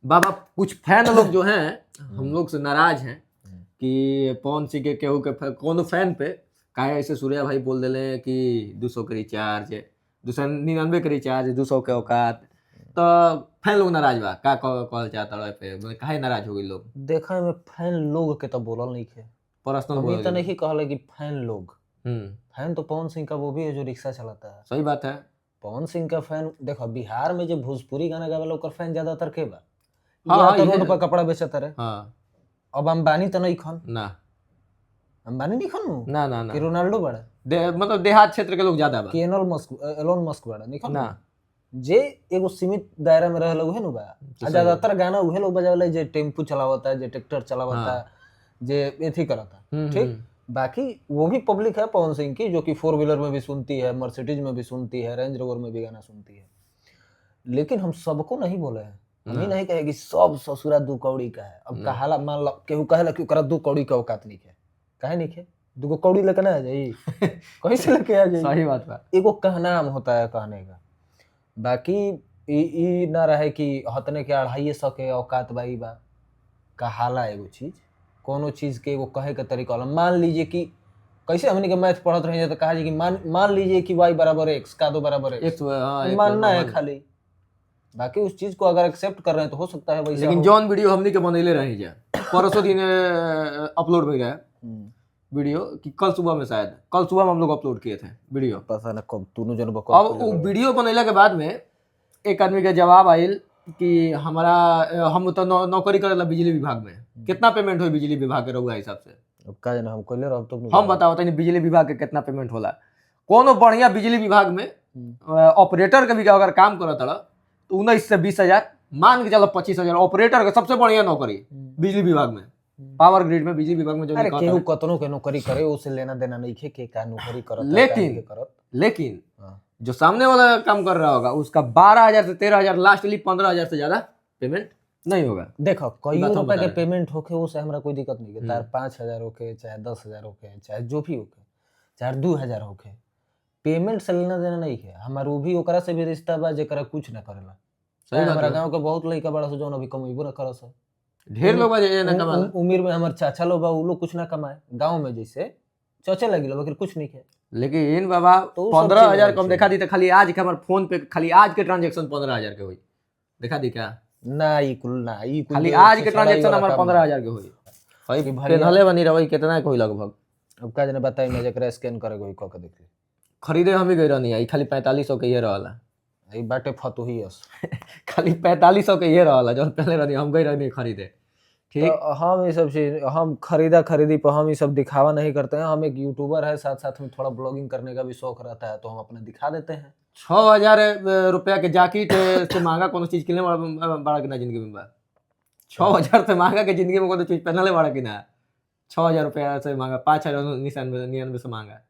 बाबा कुछ फैन लोग जो हैं हम लोग से नाराज हैं कि पवन सिंह के केहू के कोनो फैन पे काहे ऐसे सूर्या भाई बोल देले कि 200 के रिचार्ज 299 के रिचार्ज 200 के औकात, तो फैन लोग नाराज बा का कहल चाहता है पे मतलब काहे नाराज हो गई लोग? देखा में फैन लोग के तो बोलल नहीं खे, पर्सनल हम बोल ये तो नहीं कहले कि फैन लोग। हम्म, फैन तो पवन सिंह का वो भी है जो रिक्शा चलाता है। सही बात है। पवन सिंह का फैन देखो, बिहार में जो भोजपुरी गाना गावे ओकर फैन ज्यादातर के बा, हाँ, या तो इहे- रोड पर कपड़ा बेचत रहे। हाँ अब अंबानी तो नहीं खन, ना अंबानी नहीं खन ना ना ना कि रोनाल्डो बड़ा, मतलब देहात क्षेत्र के लोग ज्यादा बा कि एलोन मस्क बड़ा नहीं खन ना। जे एगो सीमित दायरा में रहल उहे नु बा। आ ज्यादातर गाना उहे लोग बजावले जे टेम्पू चलावता है, जे ट्रैक्टर चलावता है, जे एथी करता है, ठीक। बाकी वो भी पब्लिक है पवन सिंह की, जो कि 4 व्हीलर में भी सुनती है, मर्सिडीज में भी सुनती है, रेंज रोवर में भी गाना सुनती है। लेकिन हम सबको नहीं बोले हैं, हम ही नहीं कहे कि सब ससुरा 2 कौड़ी का है। अब कहाला मान लो केहू कहेला कि ओकरा 2 कौड़ी का औकात नहीं है, काहे नहीं है? 2 कौड़ी लेके ना आ जाई कहीं से लेके आ जाई? सही बात बा। एगो कहनाम होता है कहने का। बाकी ई ना रहे कि हतने के 250 के औकात बाई बा। कहाला एगो चीज, कोनो चीज के एगो कहे के तरीका होला। मान लीजिए कि कैसे हमने के मैथ पढ़त रहे तो कहा कि मान लीजिए कि y बराबर x, का 2 बराबर x, मानना है खाली। बाकी उस चीज को अगर एक्सेप्ट कर रहे हैं तो हो सकता है वैसा। लेकिन जॉन वीडियो हमनी के बनैले रही जा परसों दिन अपलोड हो गया वीडियो कि कल सुबह में, शायद कल सुबह में हम लोग अपलोड किए थे वीडियो। पता ना कब तूनु जन बक। अब वो वीडियो बनैला के बाद में एक आदमी के जवाब आयल कि हमारा हम तो नौकरी करेला बिजली विभाग में, कितना पेमेंट हो बिजली विभाग के रहुआ हिसाब से? अब का जाने हम कोइले रहब तो हम बताओ तनी बिजली विभाग के कितना पेमेंट होला? कोनो बढ़िया बिजली विभाग में ऑपरेटर के भी अगर काम करत रहा तो 19 से 20,000, मान के चलो 25,000 ऑपरेटर के सबसे बढ़िया नौकरी बिजली विभाग में, पावर ग्रिड में, बिजली विभाग में जो अरे केहू कतनो के नौकरी करे उसे लेना देना नहीं खे के का नौकरी करत। लेकिन जो सामने वाला काम कर रहा होगा उसका 12,000 से 13,000 लास्टली 15,000 से ज्यादा पेमेंट नहीं होगा। देखो कई रुपए के पेमेंट होके उससे हमरा कोई दिक्कत नहीं है। तार 5,000 होके चाहे 10,000 होके चाहे जो भी होके चाहे 2,000 होके, पेमेंट से लेना देना नहीं है। हमार वो भी ओकरा से भी रिश्ता बा जेकरा कुछ ना करेला। सही हमारा गांव के बहुत लड़का बड़ा से जौन अभी कमाइबो ना करस, ढेर लोग ना कमाला। उम्र में हमार चाचा लोग बा, उ लोग कुछ ना कमाए गांव में, जैसे चचे लगी लोग कुछ नहीं है। लेकिन बाबा 15,000 कम देखा दी तो खाली आज के हमारे फोन पे खाली आज के ट्रांजेक्शन 15,000 के हुई, देखा दी क्या? ना ई कुल खाली आज के ट्रांजेक्शन हमारे 15,000 के हुई। भाई पेनहले बनी रही कितना के हुई लगभग? अब का जाने बताई मैं जकरा स्कैन करे कोई क के देख ली। खरीदे हम ही गई रहनी है, खाली 4500 के ये रहला। ई बाटे फतुहियस खाली 4500 के ये रहला जो पहले रहनी हम गई रहनी खरीदे। ठीक, तो हम ये सब चीज हम खरीदी पर हम ये सब दिखावा नहीं करते हैं। हम एक यूट्यूबर है, साथ साथ में थोड़ा ब्लॉगिंग करने का भी शौक रहता है, तो हम अपने दिखा देते हैं। 6,000 रुपया के जैकेट से महंगा कोनो चीज किने बड़ा कि ना जिंदगी में बा? 6,000 से महंगा के जिंदगी में कोनो चीज पहनले बड़ा कि ना? 6,000 रुपया से महंगा 5,099 से महंगा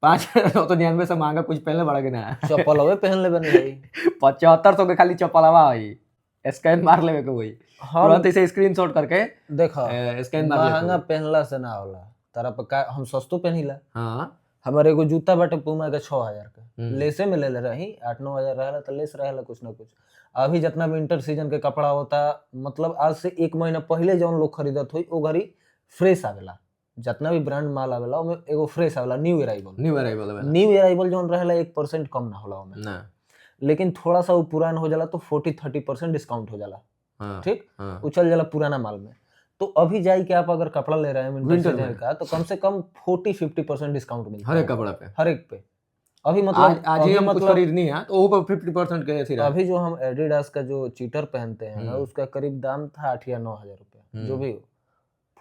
5,099 से महंगा कुछ पहनले बड़ा कि ना? चप्पलवे पहन ले बनी है 7500 के खाली चप्पलवा है, स्कैन मार लेवे के वही तुरंत ऐसे स्क्रीनशॉट करके देखो। स्कैन मार ले। महंगा पहनला से ना होला तारा पर का, हम सस्तो पहनिला। हां, हमारे एगो जूता बाटे पूमा के 6,000 के, लेसे में ले रही 8-9,000 रहला तो लेस रहला कुछ ना कुछ। अभी जितना विंटर सीजन के कपड़ा होता, मतलब आज से 1 महीना पहले जौन लोग खरीदत हुई वो घड़ी फ्रेश आवेला। जितना भी ब्रांड माल आवेला ओमे एगो फ्रेश आवेला, न्यू अराइवल जौन रहेला 1% कम ना होला ओमे ना। लेकिन थोड़ा सा वो पुरान हो जाला तो 40-30% डिस्काउंट हो जाला। ठीक, वो चल जाला पुराना माल में। तो अभी जाई के आप अगर कपड़ा ले रहे हैं विंटर सीजन का तो कम से कम 40-50% डिस्काउंट मिलता है हर एक कपड़ा पे, हर एक पे। अभी मतलब आज ही हम कुछ खरीदनी है तो वो पर 50% के ऐसे। अभी जो हम एडिडास का जो चीटर पहनते हैं ना, उसका करीब दाम था 8 या 9,000 रुपया, जो भी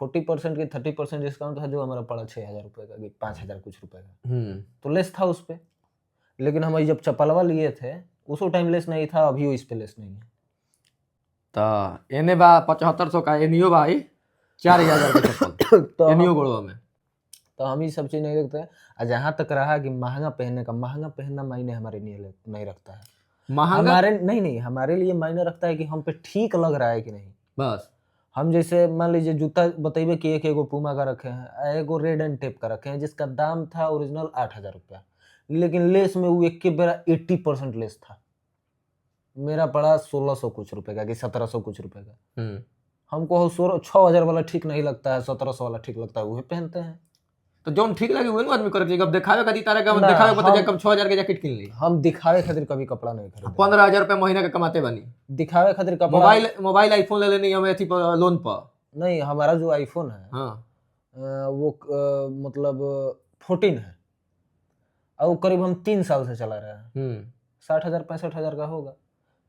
40% की 30% डिस्काउंट है, जो हमारा पड़ा 6,000 रुपये का, 5,000 कुछ रुपए का, तो लेस था उस पे। लेकिन हम जब चप्पलवा लिए थे उस टाइम लेस नहीं था, अभी इस पे लेस नहीं है। तो एने बा 7500 का, एनियो भाई 4,000 का चप्पल तो एनियो गोड़वा में। तो हम ये सब चीज नहीं रखते हैं। और जहाँ तक रहा कि महंगा पहनना मायने हमारे लिए नहीं रखता है। हमारे नहीं हमारे लिए मायने रखता है कि हम पे ठीक लग रहा है कि नहीं, बस। हम जैसे मान लीजिए जूता बताइए कि एक एगो पूमा का रखे हैं, एगो रेड एंड टेप का रखे हैं, जिसका दाम था ओरिजिनल 8,000 रुपया, लेकिन लेस में वो एक के बेरा 80% लेस था। मेरा पड़ा 1600 कुछ रुपए का कि 1700 कुछ रुपए का। हम्म। हमको 6000 वाला ठीक नहीं लगता है, 1700 वाला ठीक लगता है, वही पहनते हैं। तो जोन ठीक लगे वही आदमी करे अब दिखावे खातिर तारा का ना, दिखावे पता हम- जाए कम 6000 के जैकेट किन ली। हम दिखावे खातिर कभी कपड़ा नहीं खरीदे। 15,000 रुपया महीना का कमाते बनी। दिखावे खातिर कपड़ा मोबाइल आईफोन ले लेनी हमें थी लोन पर। नहीं, हमारा जो आईफोन है हाँ वो मतलब 14 है, और वो करीब हम 3 साल से चला रहे हैं। 60,000 65,000 का होगा।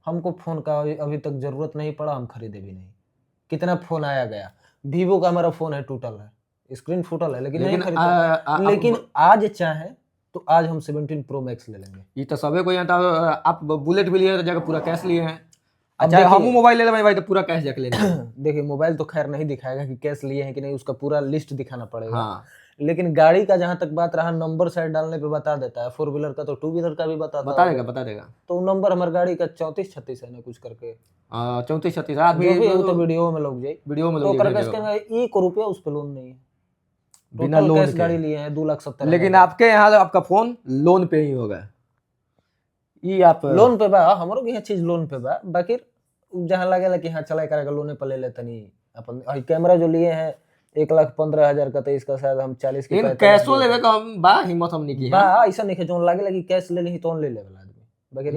हमको फोन का अभी तक जरूरत नहीं पड़ा, हम खरीदे भी नहीं। कितना फोन आया गया, वीवो का हमारा फोन है, टूटल है, स्क्रीन फूटल है, लेकिन नहीं खरीदते। लेकिन आज चाहे तो आज हम 17 प्रो मैक्स ले लेंगे। ये तो सबे को यहाँ आप बुलेट भी लिए तो जगह पूरा कैश लिए हैं। अब अच्छा देखिए- हम मोबाइल ले लें भाई तो पूरा कैश जाके लेना। देखिए मोबाइल तो खैर नहीं दिखाएगा कि कैश लिए हैं कि नहीं, उसका पूरा लिस्ट दिखाना पड़ेगा। हाँ लेकिन गाड़ी का जहां तक बात रहा, नंबर साइड डालने पे बता देता है। 4 व्हीलर का तो 2 व्हीलर का भी बता देगा। तो नंबर हमारी गाड़ी का 34-36 है ना, कुछ करके 34-36 जो आदमी भी हो तो वीडियो में लोग जाए, वीडियो में तो लोग करके इसके 1 रुपया उस पे लोन नहीं है। बिना टोटल लोन कैश के। गाड़ी लिए हैं 2,70,000। लेकिन आपके यहाँ आपका फोन लोन पे ही होगा। ये आप लोन पे बा, हमरो के यहाँ चीज लोन पे बा, बाकी जहाँ लगेला कि हाँ चला करेगा लोने पे ले लेते नहीं अपन। कैमरा जो लिए हैं 1,15,000 का, तो इसका शायद हम 40 की लेकिन कैशो लेवे का बा हिम्मत हमने की बा, ऐसा नहीं है जो लगे कि कैश ले ली तो ले लेवल आदमी। बाकी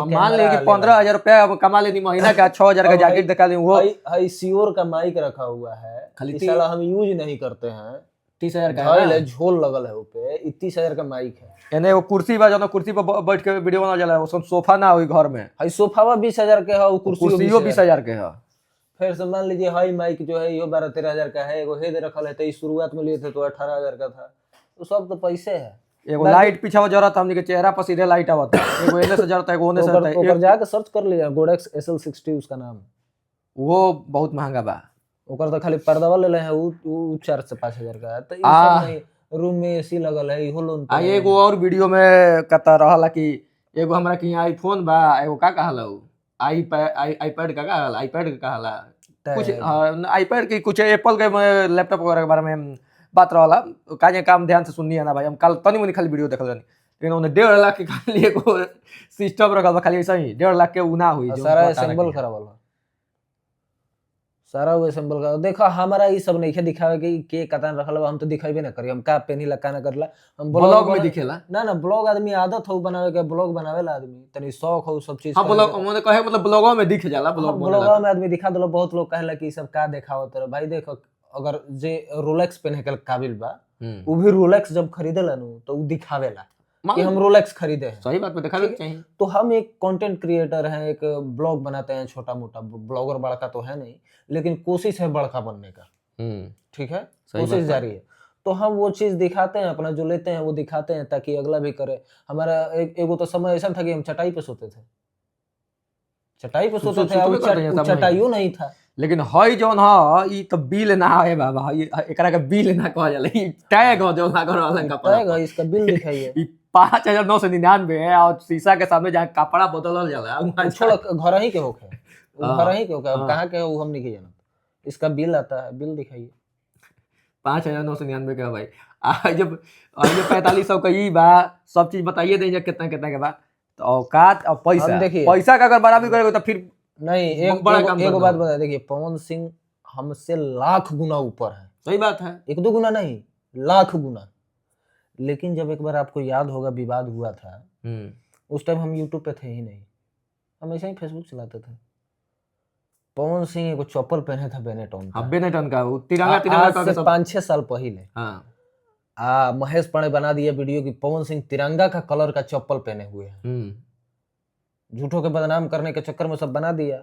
मान ले कि 15,000 रुपया कमा लेनी महीना का, 6,000 का जैकेट दिखा दी वो हाई सीओर का माइक रखा हुआ है, खाली इस साला हम यूज नहीं करते हैं। 30,000 का घायल है है, झोल लगल है ऊपे, 30,000 का माइक है। एने वो कुर्सी बा जो कुर्सी पर बैठ के वीडियो बना जाला वो सोफा ना होई घर में। हाई सोफावा 20,000 के है, वो कुर्सियो कुर्सियो 20,000 के है। फिर से मान लीजिए हाई माइक जो है ये 12-13,000 का है। एगो हेड रखल है, तो इस शुरुआत में लिए थे तो 18,000 का था। तो सब तो पैसे है। एगो लाइट पीछे जरूरत हमनी के चेहरा पर सीधे लाइट आवता है, एगो एने से जरूरत है, एगो ओने से जरूरत है। ओकर जाके सर्च कर लीजिए, गोडेक्स SL60 उसका नाम। वो बहुत महंगा बा। ओकर तो खाली पर्दावा ले हैं, वो 4 से 5,000 का है। तो ये सब नहीं, रूम में एसी लगल है, इहो लोन पे है। एगो और वीडियो में कहता रहला कि एगो हमरा के यहाँ आईफोन बा, एगो का कहला आईपैड का कहला, आईपैड का कहला कुछ आईपैड की कुछ एप्पल के लैपटॉप वगैरह के बारे में बात रहला। काजे काम ध्यान से सुननी है ना भाई, हम कल तनी मुनी खाली वीडियो देखल रहनी, लेकिन उन्हें 1.5 लाख के खाली एगो सिस्टम रखल बा, खाली ऐसा ही 1.5 लाख के उ ना हुई जो सारा असेंबल करावल है, सारा वो असेंबल का। देखो हमारा ये सब नहीं दिखावे कि के कतान रखल बा, हम तो दिखाइबे ना करी, हम का पेनी ला का ना करला। हम ब्लॉग में दिखेला ना ब्लॉग आदमी आदत हो बनावे के, ब्लॉग बनावेला आदमी तनी शौक हो सब चीज। हां ब्लॉग मैंने कहे मतलब ब्लॉगों में दिख जाला, ब्लॉग में आदमी दिखा दलो। बहुत लोग कहला कि सब का देखावत तर भाई। देखो अगर जे रोलेक्स पहने के काबिल बा, वो भी रोलेक्स जब खरीदेला नु तो वो दिखावेला कि हम रोलेक्स खरीदे हैं। सही बात पे दिखावे चाहिए। तो हम एक कंटेंट क्रिएटर हैं, एक ब्लॉग बनाते हैं, छोटा मोटा ब्लॉगर, बड़का तो है नहीं, लेकिन कोशिश है बड़का बनने का। ठीक है, कोशिश जारी है। तो हम वो चीज दिखाते हैं, अपना जो लेते हैं वो दिखाते हैं, ताकि अगला भी करे। हमारा एगो तो समय ऐसा था कि हम चटाई पे सोते थे, चटाइयो नहीं था। लेकिन हई जौन ह ई तो बिल ना है बाबा, एकरा के बिल ना कहल जाला, ई टैग हो जो लागल रहलन कपड़ा टैग है, इसका बिल दिखाइए। ई 5,999 है और शीशा के सामने जहाँ कपड़ा बदलल जाला छोड़ घर ही के होखे, घर ही के होखे, अब कहां के हो हम नहीं जानत। इसका बिल आता है, बिल दिखाइए। 5,999 का भाई। जब 4500 का ई बा, सब चीज बताइए देंगे कितना कितना के बा। तो औकात और पैसा का अगर बराबरी करेगा तो फिर नहीं। एक बात बता, देखिए पवन सिंह हमसे लाख गुना ऊपर है। सही बात है, 1-2 गुना नहीं, लाख गुना। लेकिन जब एक बार आपको याद होगा विवाद हुआ था, उस टाइम हम यूट्यूब पे थे ही नहीं, हम ऐसे ही फेसबुक चलाते थे। पवन सिंह एगो चप्पल पहने था बेनेटॉन का, बेनेटॉन का वो तिरंगा का 5-6 साल पहले। महेश पांडे बना दिया वीडियो कि पवन सिंह तिरंगा का कलर का चप्पल पहने हुए हैं। झूठों के बदनाम करने के चक्कर में सब बना दिया।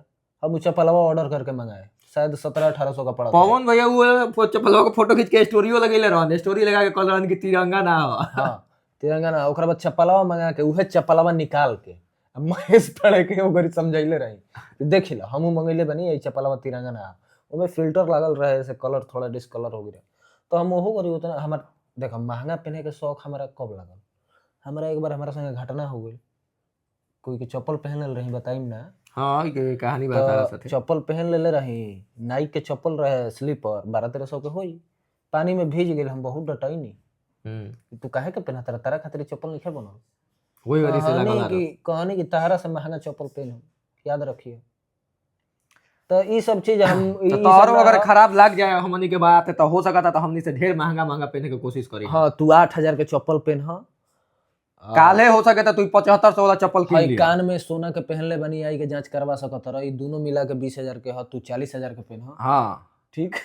हम वो चप्पलवा ऑर्डर करके मंगाए, शायद 1700-1800 का पड़ा। पवन भैया वो चप्पलवा का फोटो खींच के स्टोरीओ लगेले रहन, स्टोरी लगा के कलर की तिरंगा ना हो। हां तिरंगा ना। ओकरा बाद चप्पलवा मंगा के उहे चप्पलवा निकाल के महेश पांडे के ओकरी समझाइले रही, देख ला हमहू मंगैले बनी ये चप्पलवा तिरंगा ना। ओमे फिल्टर लागल रहे से कलर थोड़ा डिस्कलर हो गया। तो हम ओहो करी उतना। हमार देखो महंगा पहने के शौक हमारा कब लगल, हमारा एक बार हमारा संगे घटना हो गई। कोई के चप्पल पहनल रही, बताइम ना। हाँ ये कहानी बता तो चप्पल पहन ले रही, नाइक के चप्पल रहे, स्लीपर 1200-1300 के होई। पानी में भीज गेल, हम बहुत डटाई नहीं। तू काहे के पहना, तारा खातिर चप्पल नहीं बनल। वही वजह से लागल कि कहनी कि तारा से महंगा चप्पल पहन। याद रखिए। तो ये सब चीज हम ई सब और ला- अगर खराब लग जाए हमनी के बात तो हो सकता तो हमनी से ढेर महंगा महंगा पहने की कोशिश करी। हाँ तू 8,000 के चप्पल पहन काले हो सके तो तू 7500 वाला चप्पल किन हई लिया। कान में सोना के पहनले बनी आई के जांच करवा सकत रह, ई दोनों मिला के 20,000 के ह, तू 40,000 के पहन। हाँ ठीक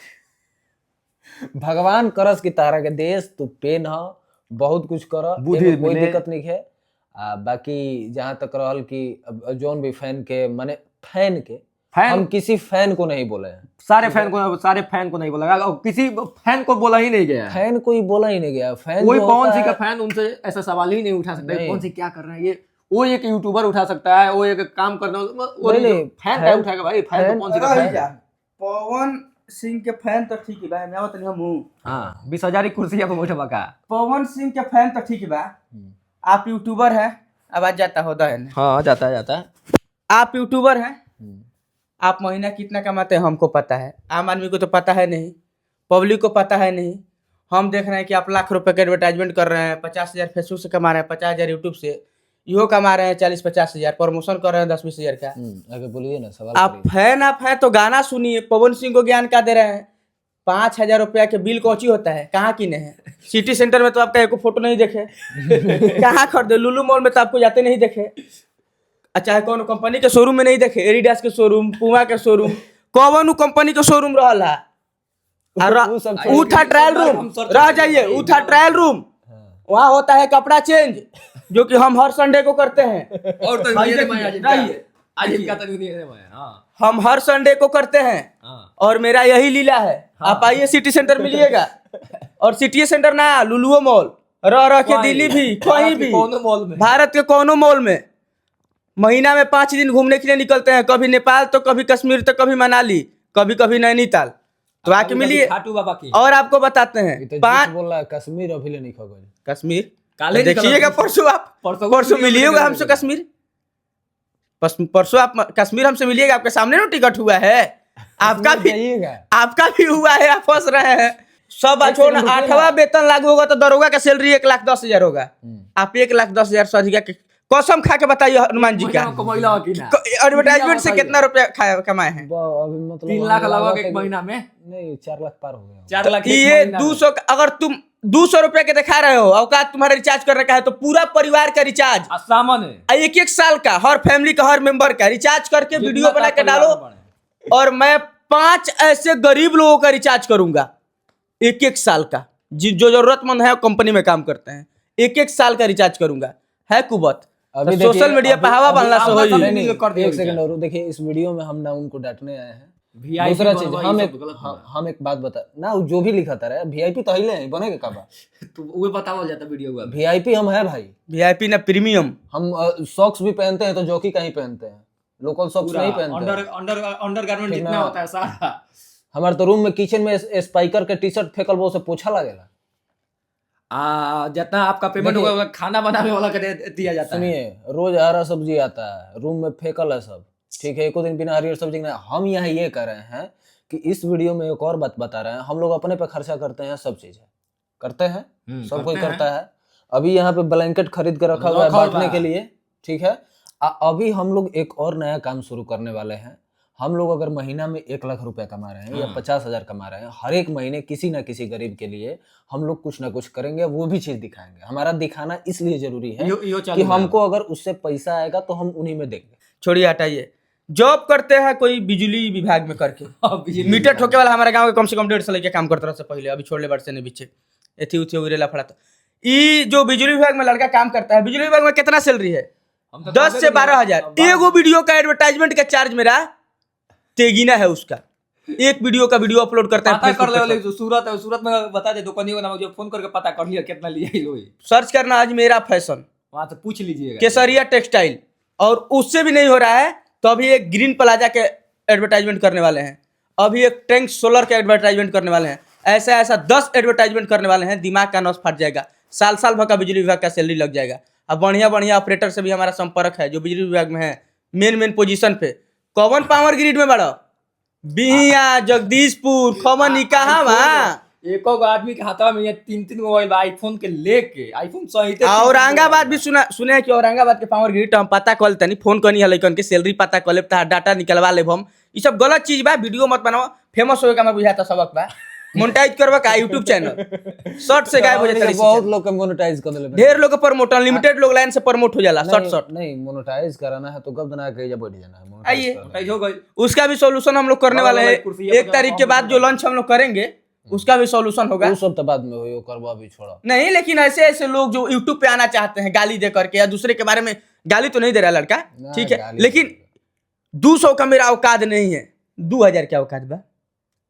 भगवान करस की तारा के देश तू पेन ह, बहुत कुछ कर, बुद्धि एमे कोई मिले। दिक्कत नहीं है। बाकी जहां तक रहल कि अब जौन भी फैन के माने फैन के फैन हम किसी फैन को नहीं बोले हैं, सारे फैन को नहीं बोला गया, किसी फैन को बोला ही नहीं गया है। फैन कोई बोला ही नहीं गया। फैन कोई जो पवन होता सिंह का है- फैन उनसे ऐसा सवाल ही नहीं उठा सकता नहीं। पवन सिंह क्या कर रहे हैं ये। वो एक यूट्यूबर उठा सकता है, वो एक काम करना, वो नहीं, फैन फैन- क्या उठाएगा भाई। फैन तो पवन सिंह का रही फैन जा। है। पवन सिंह के फैन तो ठीक है बा, मैं बतानी हम हाँ 20,000 कुर्सी पे बैठे का। पवन सिंह के फैन तो ठीक है बा। आप यूट्यूबर है, आवाज जाता होता है ना? हाँ जाता है। आप यूट्यूबर हैं, आप महीना कितना कमाते हैं हमको पता है, आम आदमी को तो पता है नहीं, पब्लिक को पता है नहीं। हम देख रहे हैं कि आप लाख रुपए का एडवर्टाइजमेंट कर रहे हैं, 50,000 फेसबुक से कमा रहे हैं, 50,000 यूट्यूब से, इहो कमा रहे हैं 40-50,000, प्रमोशन कर रहे हैं 10-20,000 का। आगे बोलिए ना सवाल आप आप हैं तो गाना सुनिए। पवन सिंह को ज्ञान क्या दे रहे हैं? 5,000 रुपया के बिल कौची होता है, कहाँ किने हैं? सिटी सेंटर में तो आपका एक फोटो नहीं देखे। कहाँ खरीदे? लुलु मॉल में तो आपको जाते नहीं देखे, चाहे कौन कंपनी के शोरूम में नहीं देखे, एडिडास के शोरूम, पुमा के शोरूम, कौन कंपनी के शोरूम रहा। वो सब छोड़ उठा ट्रायल रूम रह जाइए, उठा ट्रायल रूम, वहाँ होता है कपड़ा चेंज, जो कि हम हर संडे को करते हैं। और तो हम हर संडे को करते हैं और मेरा यही लीला है। आप आइए सिटी सेंटर मिलिएगा, और सिटी सेंटर ना लुलुओ मॉल रह के दिल्ली भी, कहीं भी, मॉल में, भारत के कोनो मॉल में महीना में 5 दिन घूमने के लिए निकलते हैं। कभी नेपाल तो कभी कश्मीर तो कभी मनाली, कभी कभी नैनीताल, तो आके मिलिए। खाटू बाबा की और आपको बताते हैं ये तो पाँच झूठ बोल रहा है, कश्मीर अभी ले नहीं खा गई। कश्मीर काले तो देखिएगा परसों, आप परसों मिलिएगा हमसे कश्मीर। परसों आप कश्मीर हमसे मिलिएगा, आपके सामने ना टिकट हुआ है, आपका भी जाइएगा। आपका भी हुआ है, आप फंस रहे हैं। सब बात छोड़ना, 8वां वेतन लागू होगा तो दरोगा का सैलरी 1,10,000 होगा। आप 1,10,000 से अधिक की कसम खा के बताइए हनुमान जी का, एडवर्टाइजमेंट से कितना रुपया कमाए हैं? अभी मतलब 3 लाख लगभग एक महीना में, नहीं 4 लाख पार हो गया। 4 लाख ये 200, अगर तुम 200 रुपया के दिखा रहे हो, औकात तुम्हारा रिचार्ज कर रखा है, तो पूरा परिवार का रिचार्ज सामान है 1-1 साल का, हर फैमिली का, हर मेंबर का रिचार्ज करके वीडियो बना के डालो। और मैं 5 ऐसे गरीब लोगों का रिचार्ज करूंगा 1-1 साल का, जो जरूरतमंद है कंपनी में काम करते हैं, 1-1 साल का रिचार्ज करूंगा। है कुबत अभी तो सोशल मीडिया पे हवा बनना से होई। नहीं, नहीं, कर दिया एक सेकंड और देखिए, इस वीडियो में हम ना उनको डांटने आए हैं। VIP दूसरा चीज बनवा, हम ये एक सब गलत है। हम एक बात बता ना, जो भी लिखा था रहे वीआईपी तो हिले हैं, बनेगा कब? तो वो बताओ जाता वीडियो हुआ वीआईपी हम है भाई, VIP ना प्रीमियम। हम सॉक्स भी पहनते हैं तो जॉकी का ही पहनते हैं, लोकल सॉक्स नहीं पहनते हैं। अंडरगारमेंट ठीक जितना ना? होता है सारा। हमारे तो रूम में किचन में स्पाइकर के टी शर्ट फेंकल वो से पोछा लगेगा। जितना आपका पेमेंट देखिए- होगा खाना बनाने वाला का दिया जाता है। सुनिए, रोज हरा सब्जी आता है, रूम में फेंकल है सब, ठीक है, एको दिन बिना हरी सब्जी के नहीं। हम यहाँ ये कर रहे हैं कि इस वीडियो में एक और बात बता रहे हैं, हम लोग अपने पे खर्चा करते हैं, सब चीज करते हैं, सब कोई करता है। अभी यहाँ पे ब्लैंकेट खरीद के रखा हुआ है बांटने के लिए, ठीक है। अभी हम लोग एक और नया काम शुरू करने वाले हैं। हम लोग अगर महीना में 1 लाख रुपया कमा रहे हैं या 50,000 कमा रहे हैं, हर एक महीने किसी ना किसी गरीब के लिए हम लोग कुछ ना कुछ करेंगे, वो भी चीज दिखाएंगे। हमारा दिखाना इसलिए जरूरी है कि हमको अगर उससे पैसा आएगा तो हम उन्हीं में देंगे। छोड़िए, हटाइए। जॉब करते हैं कोई बिजली विभाग में करके, मीटर ठोके वाला हमारे गांव के कम से कम 1.5 साल के काम करता रहा से पहले, अभी छोड़ले बार से नहीं पीछे एथी उथी उरेला फड़ा। तो ई जो बिजली विभाग में लड़का काम करता है, बिजली विभाग में कितना सैलरी है? 10 से 12,000। एगो वीडियो का एडवर्टाइजमेंट का चार्ज मेरा तेगीना है उसका। एक वीडियो का वीडियो अपलोड करता है, पता कर ले वाले जो सूरत है, सूरत में बता दे दुकानियों का नाम, जो फोन करके पता कर लिया कितना लिया ही लोई, सर्च करना आज मेरा फैशन, वहां से पूछ लीजिएगा। केसरिया टेक्सटाइल। और उससे भी नहीं हो रहा है तो अभी एक ग्रीन प्लाजा के एडवर्टाइजमेंट करने वाले हैं, अभी एक टैंक सोलर के एडवर्टाइजमेंट करने वाले हैं। ऐसा ऐसा 10 एडवर्टाइजमेंट करने वाले हैं, दिमाग का नस फट जाएगा। साल साल भर का बिजली विभाग का सैलरी लग जाएगा। अब बढ़िया बढ़िया ऑपरेटर से भी हमारा संपर्क है जो बिजली विभाग में है, मेन पोजीशन पे। कौन पावर ग्रिड में बड़ा बिहिया, जगदीशपुर, खमनी, कहाँ वहाँ एक आदमी के हाथवा में ये 3 मोबाइल आईफोन के लेके आईफोन सहित औरंगाबाद भी सुने कि औरंगाबाद के पावर ग्रिड हम पता कल तनी फोन करनी है लइकन के सैलरी पता कर लेब तार डाटा निकलवा लेब हम ई सब गलत चीज बा वीडियो मत बनाओ फेमस होए का मैं बुझाता सबक बा मोनेटाइज करवा का YouTube चैनल शॉर्ट से गायब हो जाता है बहुत लोग के मोनेटाइज कर देले ढेर लोग प्रमोट अनलिमिटेड लोग लाइन से प्रमोट हो जाला शॉर्ट नहीं मोनेटाइज कराना है तो कब बना के जब बैठ जाना है आइए मोनेटाइज हो गई। उसका भी सॉल्यूशन हम लोग करने वाले हैं 1 तारीख के बाद जो लॉन्च हम लोग करेंगे उसका भी सॉल्यूशन होगा वो सब तो बाद में हो करवा भी छोड़ा नहीं लेकिन ऐसे ऐसे लोग जो YouTube पे आना चाहते हैं गाली दे करके या दूसरे के बारे में गाली तो नहीं दे रहा लड़का ठीक है लेकिन 200 का मेरा औकात नहीं है 2000 क्या औकात बा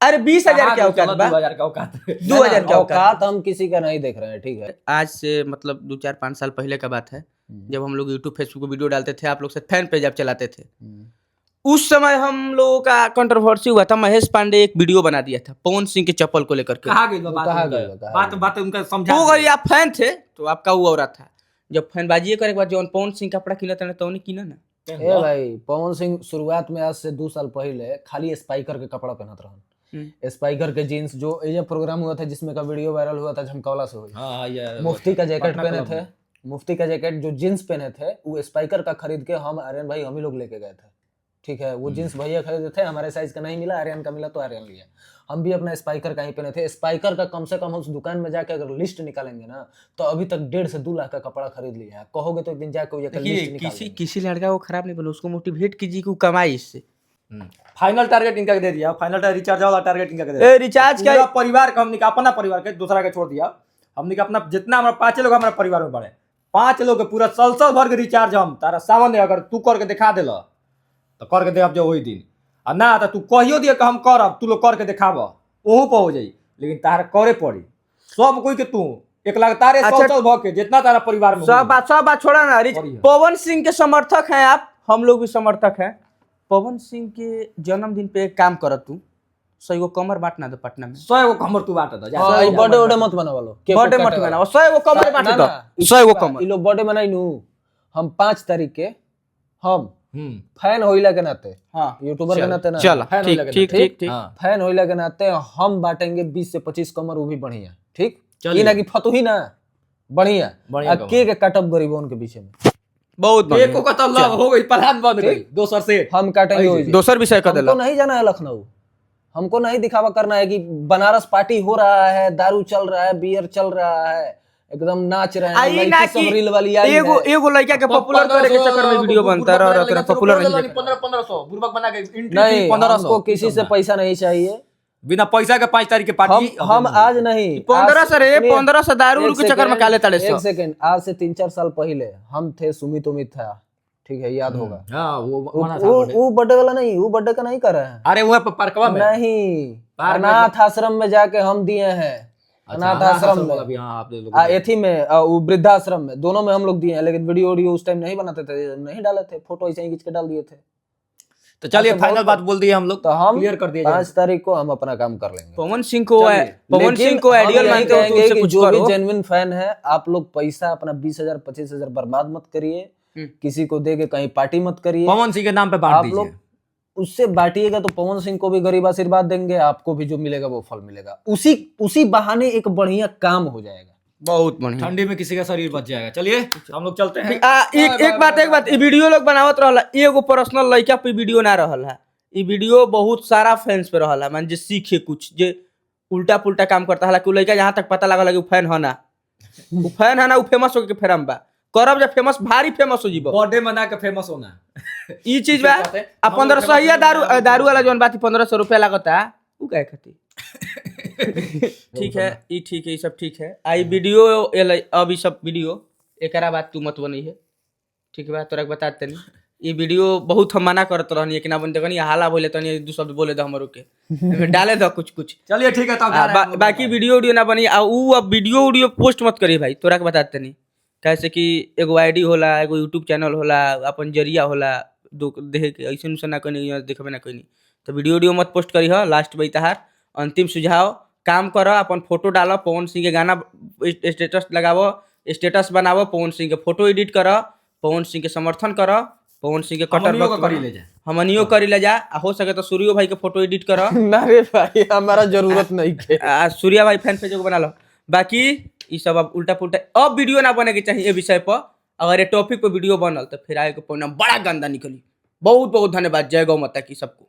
अरे 20,000 क्या औकात बा 2000 का औकात 2000 क्या औकात औकात हम किसी का नहीं देख रहे हैं ठीक है आज से मतलब 2-4-5 साल पहले का बात है जब हम लोग YouTube फेसबुक पे वीडियो डालते थे आप लोग से फैन पेज आप चलाते थे उस समय हम लोगों का कंट्रोवर्सी हुआ था महेश पांडे एक वीडियो बना दिया था पवन सिंह के चप्पल को लेकर के कहा गई कहाँ गई बात बात उनका समझा तो अगर आप फैन थे तो आपका वो हो रहा था जब फैनबाजी करे के बाद जौन पवन सिंह कपड़ा किना था तो किना ना ए भाई पवन सिंह शुरुआत में आज से 2 साल पहले खाली स्पाइकर के कपड़ा पहनत रहन स्पाइकर के जीन्स जो ये प्रोग्राम हुआ था जिसमें का वीडियो वायरल हुआ था झमकौला से हुई हां ये मुफ्ती का जैकेट पहने थे मुफ्ती का जैकेट जो जींस पहने थे वो स्पाइकर का खरीद के हम आर्यन भाई हम ही लोग लेके गए थे ठीक है वो जींस भैया खरीदे थे हमारे साइज का नहीं मिला आर्यन का मिला तो आर्यन लिया हम भी अपना स्पाइकर का ही पहने थे स्पाइकर का कम से कम उस दुकान में जाके अगर लिस्ट निकालेंगे ना तो अभी तक 1.5 से 2 लाख का कपड़ा खरीद लिया है कहोगे तो एक दिन जाके लिस्ट निकाल किसी लड़का को खराब नहीं बोलो उसको मोटिवेट कीजिए कि कमाई इससे फाइनल टारगेट इनका दे दिया फाइनल रिचार्ज वाला टारगेट इनका दे दिया रिचार्ज क्या परिवार का हमने अपना परिवार के दूसरा के छोड़ दिया हमने अपना जितना हमारा 5 लोग हमारे परिवार में बढ़े 5 लोग के पूरा साल भर के रिचार्ज हम तारा सावन अगर तू करके दिखा देला तो करके दे अब जो वही दिन आ ना तो तू कहियो दिए कि हम करब तू लोग करके दिखाब ओहू पर हो जाई लेकिन तारा करे पड़ी सब कोई के तू एक लगातार 100 भ के जितना तारा परिवार में सब बात छोड़ा ना पवन सिंह के समर्थक हैं आप हम लोग भी समर्थक हैं पवन सिंह के जन्मदिन पे एक काम कर तू 100 गो कमर बांटना दो पटना में 100 गो कमर तू बांट दो बर्थडे मत बनावा लो बर्थडे मत बनाओ 100 गो कमर बांट दो 100 गो कमर ई लोग बर्थडे मनाई नु हम 5 तारीख के हम फैन होइला के नाते हां यूट्यूबर के नाते ना चल ठीक फैन होइला के नाते हम बांटेंगे 20 से 25 कमर वो भी बढ़िया ठीक ये ना कि फतुही ना बढ़िया के काटब गरीबों के पीछे में बहुत बढ़िया एको का तो लव हो गई प्लान बन गई दोसर से हम काटेंगे दोसर विषय कर देला हमको नहीं जाना है लखनऊ हमको नहीं दिखावा करना है कि बनारस पार्टी हो रहा है दारू चल रहा है बियर चल रहा है एकदम नाच रहे हैं लड़की सब रील वाली आई एगो लड़का के पॉपुलर करे के चक्कर में वीडियो बनता रहा और पॉपुलर नहीं 1500 बुर्बक बना के नहीं 1500 किसी से पैसा नहीं चाहिए बिना पैसा के 5 तारीख के पार्टी हम आज नहीं 1500 दारू के चक्कर में काले तड़े एक सेकंड आज से 3-4 साल पहले हम थे सुमित उमित था ठीक है याद होगा हाँ वो बर्थडे वाला नहीं वो बर्थडे का नहीं कर रहे हैं अरे वो पार्कवा में नहीं अनाथ आश्रम में जाके हम दिए हैं अनाथ आश्रम में एथी में वो वृद्धाश्रम में दोनों में हम लोग दिए हैं लेकिन वीडियो उस टाइम नहीं बनाते थे नहीं डाले थे फोटो ऐसे ही खींच के डाल दिए थे तो चलिए फाइनल बात बोल दिए हम लोग तो हम क्लियर कर दिए 5 तारीख को हम अपना काम कर लेंगे पवन सिंह को आइडियल मानते हो तो उनसे कुछ जो करो भी जेन्युइन फैन है आप लोग पैसा अपना 20,000 25,000 बर्बाद मत करिए किसी को दे के कहीं पार्टी मत करिए पवन सिंह के नाम पे बांट दीजिए उससे बांटिएगा तो पवन सिंह को भी गरीब आशीर्वाद देंगे आपको भी जो मिलेगा वो फल मिलेगा उसी बहाने एक बढ़िया काम हो जाएगा बहुत बढ़िया ठंडी में किसी का शरीर बच जाएगा चलिए हम लोग चलते हैं एक बात वीडियो लोग बनावत रहला एगो पर्सनल लड़का पे वीडियो ना रहल है ई वीडियो बहुत सारा फैंस पे रहला मान जे सीखे कुछ जे उल्टा पुल्टा काम करता है कि लड़का जहां तक पता लगा कि फैन है ना वो फेमस हो के फेरम बा करब जब फेमस भारी फेमस हो जीबो बर्थडे मना के फेमस होना ई चीज बा आ 1500 या दारू वाला जोन बात 1500 रुपया लागता उ काहे खाती ठीक है ई सब ठीक है आई वीडियो अब ई सब वीडियो एकरा बात तू मत बनी है ठीक बा तोरा बताते नहीं ये वीडियो बहुत हम मना करत रहनी कि ना बनते कनी हाला बोले तनी दो शब्द बोले दो हमरो के डाले दो कुछ चलिए ठीक है तब बाकी वीडियो ना बनी आ उ अब वीडियो पोस्ट मत करी भाई तोरा के बताते नहीं कैसे कि एगो आईडी होला एगो यूट्यूब चैनल होला अपन जरिया होला देख ऐसे ना कोई देखबे ना कोई तो वीडियो मत पोस्ट करी हो लास्ट बई तहार अंतिम सुझाव काम करो अपन फोटो डालो पवन सिंह के गाना स्टेटस लगावो स्टेटस बनावो पवन सिंह के फोटो एडिट करो पवन सिंह के समर्थन करो पवन सिंह के कटर हमनियो करी ला जा आ हो सके तो सूर्यो भाई के फोटो एडिट करो ना रे भाई हमारा जरूरत नहीं के आ सूर्या भाई फैन पेज को बना लो। बाकी ई सब अब उल्टा पुल्टा अब वीडियो ना बने के चाहिए ए विषय पर। अगर ये टॉपिक पर वीडियो बनल तो फिर आगे के परिणाम बड़ा गंदा निकली। बहुत बहुत धन्यवाद। जय गौ माता की सबको।